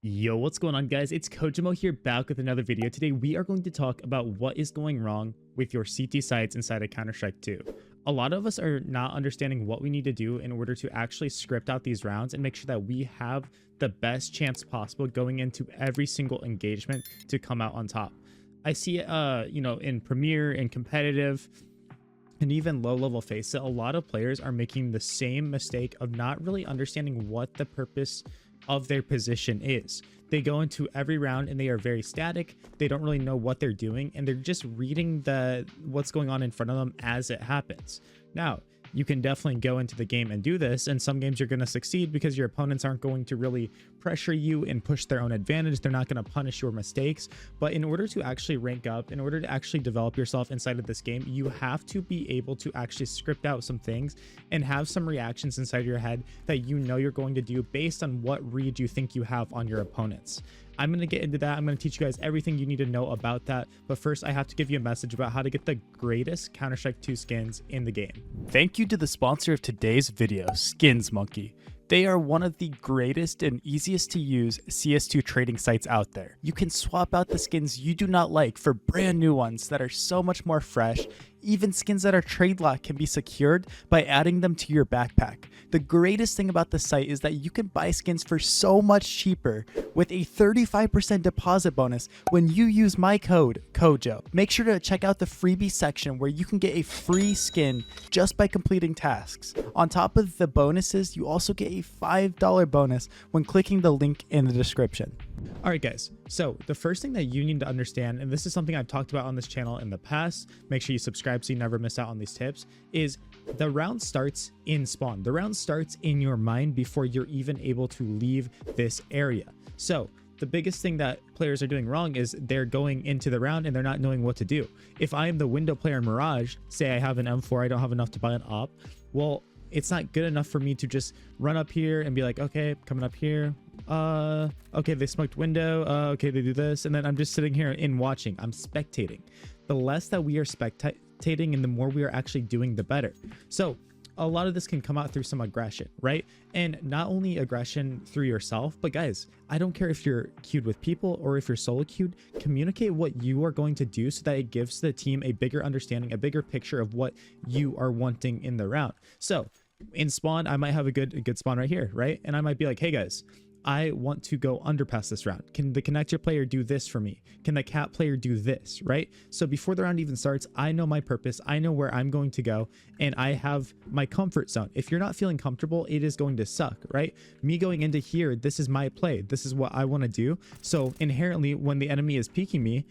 Yo, what's going on, guys? It's Kojimo here, back with another video. Today we are going to talk about what is going wrong with your CT sites inside of Counter-Strike 2. A lot of us are not understanding what we need to do in order to actually script out these rounds and make sure that we have the best chance possible going into every single engagement to come out on top. I see it, in Premier and competitive and even low-level FACEIT, a lot of players are making the same mistake of not really understanding what the purpose of their position is. They go into every round and they are very static. They don't really know what they're doing, and they're just reading what's going on in front of them as it happens. Now, you can definitely go into the game and do this, and some games you're going to succeed because your opponents aren't going to really pressure you and push their own advantage. They're not going to punish your mistakes. But in order to actually rank up, in order to actually develop yourself inside of this game, you have to be able to actually script out some things and have some reactions inside your head that you know you're going to do based on what read you think you have on your opponents. I'm going to get into that. I'm going to teach you guys everything you need to know about that. But first, I have to give you a message about how to get the greatest Counter-Strike 2 skins in the game. Thank you to the sponsor of today's video, SkinsMonkey. They are one of the greatest and easiest to use CS2 trading sites out there. You can swap out the skins you do not like for brand new ones that are so much more fresh. Even skins that are trade locked can be secured by adding them to your backpack. The greatest thing about the site is that you can buy skins for so much cheaper with a 35% deposit bonus when you use my code, KOJO. Make sure to check out the freebie section where you can get a free skin just by completing tasks. On top of the bonuses, you also get a $5 bonus when clicking the link in the description. Alright guys, so the first thing that you need to understand, and this is something I've talked about on this channel in the past, make sure you subscribe so you never miss out on these tips, is the round starts in spawn. The round starts in your mind before you're even able to leave this area. So the biggest thing that players are doing wrong is they're going into the round and they're not knowing what to do. If I am the window player in Mirage, say I have an M4, I don't have enough to buy an op, well, it's not good enough for me to just run up here and be like, okay, coming up here. Okay, they smoked window. Okay, they do this. And then I'm just sitting here and watching. I'm spectating. The less that we are spectating and the more we are actually doing, the better. So a lot of this can come out through some aggression, right? And not only aggression through yourself, but guys, I don't care if you're queued with people or if you're solo queued, communicate what you are going to do so that it gives the team a bigger understanding, a bigger picture of what you are wanting in the round. So in spawn, I might have a good spawn right here, right? And I might be like, hey guys, I want to go underpass this round. Can the connector player do this for me? Can the cat player do this, right? So before the round even starts, I know my purpose. I know where I'm going to go, and I have my comfort zone. If you're not feeling comfortable, it is going to suck, right? Me going into here, this is my play. This is what I want to do. So inherently, when the enemy is peeking me,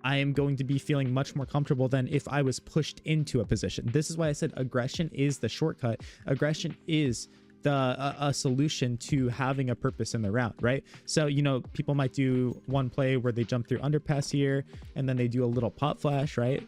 I am going to be feeling much more comfortable than if I was pushed into a position. This is why I said aggression is the shortcut. Aggression is a solution to having a purpose in the round, right? So, you know, people might do one play where they jump through underpass here, and then they do a little pop flash, right?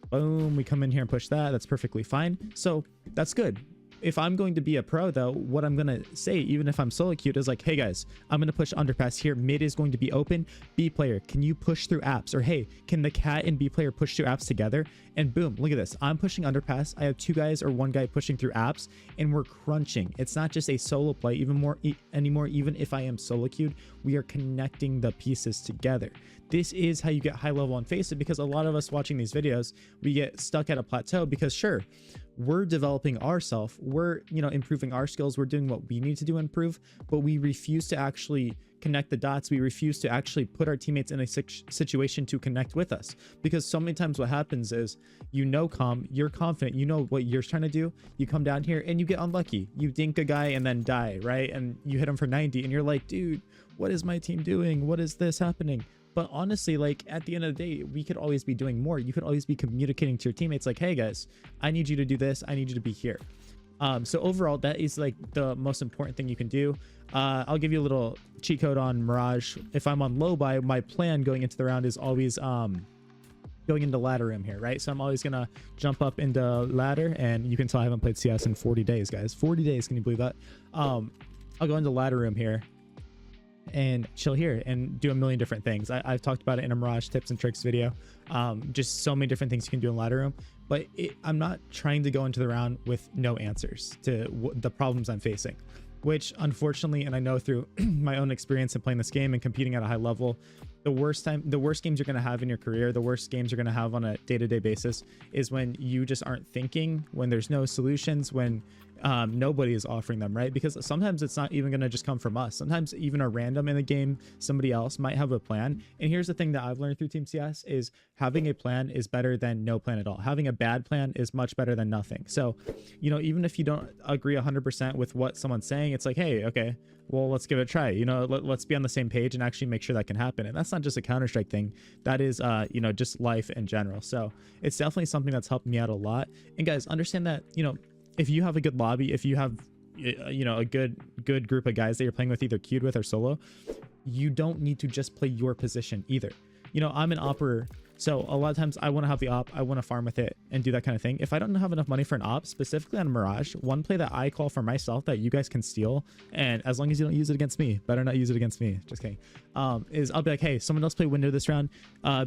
Boom, we come in here and push that. That's perfectly fine. So that's good. If I'm going to be a pro, though, what I'm going to say, even if I'm solo queued, is like, hey guys, I'm going to push underpass here. Mid is going to be open. B player, can you push through apps? Or hey, can the cat and B player push through apps together? And boom, look at this. I'm pushing underpass. I have two guys or one guy pushing through apps, and we're crunching. It's not just a solo play anymore. Even if I am solo queued, we are connecting the pieces together. This is how you get high level on FACEIT, because a lot of us watching these videos, we get stuck at a plateau because sure, we're developing ourselves, we're, improving our skills, we're doing what we need to do improve, but we refuse to actually connect the dots. We refuse to actually put our teammates in a situation to connect with us, because so many times what happens is, you're confident, you know what you're trying to do, you come down here and you get unlucky, you dink a guy and then die, right? And you hit him for 90 and you're like, dude, what is my team doing? What is this happening? But honestly, like at the end of the day, we could always be doing more. You could always be communicating to your teammates like, hey guys, I need you to do this. I need you to be here. So overall, that is like the most important thing you can do. I'll give you a little cheat code on Mirage. If I'm on low buy, my plan going into the round is always going into ladder room here, right? So I'm always gonna jump up into ladder, and you can tell I haven't played CS in 40 days, guys. 40 days, can you believe that? I'll go into ladder room here and chill here and do a million different things. I've talked about it in a Mirage tips and tricks video. Just so many different things you can do in ladder room, but I'm not trying to go into the round with no answers to the problems I'm facing. which unfortunately, and I know through my own experience in playing this game and competing at a high level, the worst games you're going to have in your career, the worst games you're going to have on a day-to-day basis is when you just aren't thinking, when there's no solutions, when nobody is offering them, right? Because sometimes it's not even going to just come from us. Sometimes even a random in the game, somebody else might have a plan. And here's the thing that I've learned through Team CS is having a plan is better than no plan at all. Having a bad plan is much better than nothing. So, you know, even if you don't agree 100% with what someone's saying, it's like, hey, okay, well, let's give it a try. You know, let's be on the same page and actually make sure that can happen. And that's not just a Counter-Strike thing. That is, you know, just life in general. So it's definitely something that's helped me out a lot. And guys, understand that, you know, if you have a good lobby, if you have, you know, a good group of guys that you're playing with, either queued with or solo, you don't need to just play your position either. You know, I'm an opper, so a lot of times I want to have the op, I want to farm with it and do that kind of thing. If I don't have enough money for an op, specifically on Mirage, one play that I call for myself that you guys can steal, and as long as you don't use it against me, better not use it against me, just kidding, is I'll be like, hey, someone else play window this round,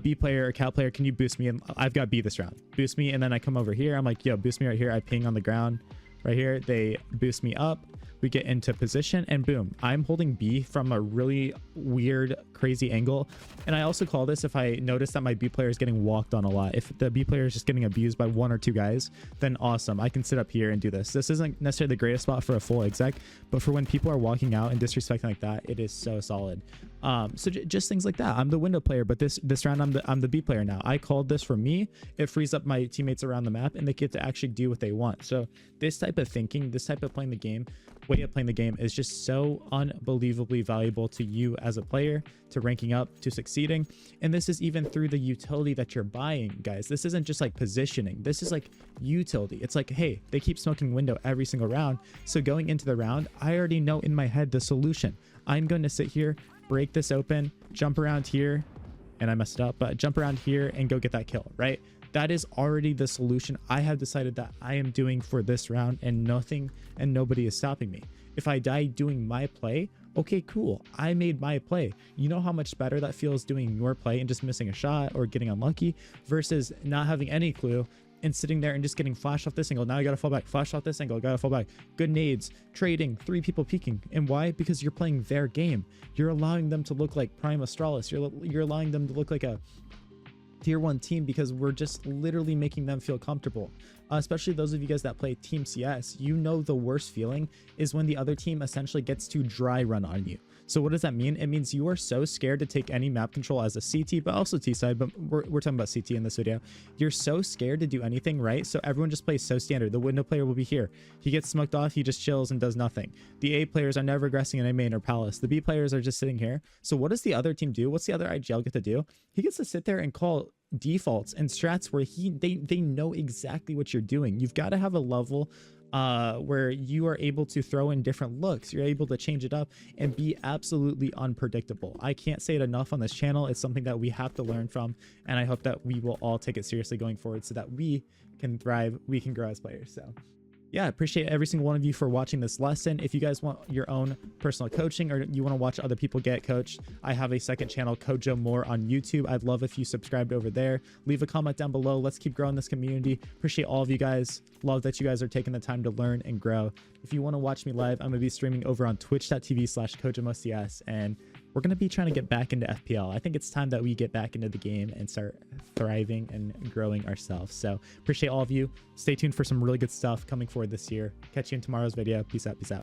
B player or cat player, can you boost me? And I've got B this round, boost me. And then I come over here, I'm like, yo, boost me right here. I ping on the ground right here, they boost me up, we get into position, and boom, I'm holding B from a really weird, crazy angle. And I also call this if I notice that my B player is getting walked on a lot. If the B player is just getting abused by 1 or 2 guys, then awesome, I can sit up here and do this. This isn't necessarily the greatest spot for a full exec, but for when people are walking out and disrespecting like that, it is so solid. So just things like that. I'm the window player, but this round I'm the B player now. I called this for me. It frees up my teammates around the map and they get to actually do what they want. So this type of thinking, this type of playing the game, way of playing the game is just so unbelievably valuable to you as a player, to ranking up, to succeeding. And this is even through the utility that you're buying, guys. This isn't just like positioning, this is like utility. It's like, hey, they keep smoking window every single round, so going into the round, I already know in my head the solution. I'm going to sit here, break this open, jump around here, and I messed it up, but jump around here and go get that kill, right? That is already the solution I have decided that I am doing for this round, and nothing and nobody is stopping me. If I die doing my play, okay, cool, I made my play. You know how much better that feels doing your play and just missing a shot or getting unlucky versus not having any clue and sitting there and just getting flashed off this angle. Now I gotta fall back, flash off this angle, gotta fall back. Good nades, trading, 3 people peeking. And why? Because you're playing their game. You're allowing them to look like Prime Astralis. You're allowing them to look like a tier 1 team because we're just literally making them feel comfortable. Especially those of you guys that play Team CS, you know the worst feeling is when the other team essentially gets to dry run on you. So what does that mean? It means you are so scared to take any map control as a CT, but also T side, but we're talking about CT in this video. You're so scared to do anything right, so everyone just plays so standard. The window player will be here. He gets smoked off, he just chills and does nothing. The A players are never aggressing in A main or palace. The B players are just sitting here. So what does the other team do? What's the other IGL get to do? He gets to sit there and call defaults and strats where they know exactly what you're doing. You've got to have a level where you are able to throw in different looks. You're able to change it up and be absolutely unpredictable. I can't say it enough on this channel. It's something that we have to learn from, and I hope that we will all take it seriously going forward so that we can thrive, we can grow as players. So yeah, I appreciate every single one of you for watching this lesson. If you guys want your own personal coaching or you want to watch other people get coached, I have a second channel, Kojo More, on YouTube. I'd love if you subscribed over there. Leave a comment down below. Let's keep growing this community. Appreciate all of you guys. Love that you guys are taking the time to learn and grow. If you want to watch me live, I'm going to be streaming over on twitch.tv/KojomoCS, and we're going to be trying to get back into FPL. I think it's time that we get back into the game and start thriving and growing ourselves. So appreciate all of you. Stay tuned for some really good stuff coming forward this year. Catch you in tomorrow's video. Peace out. Peace out.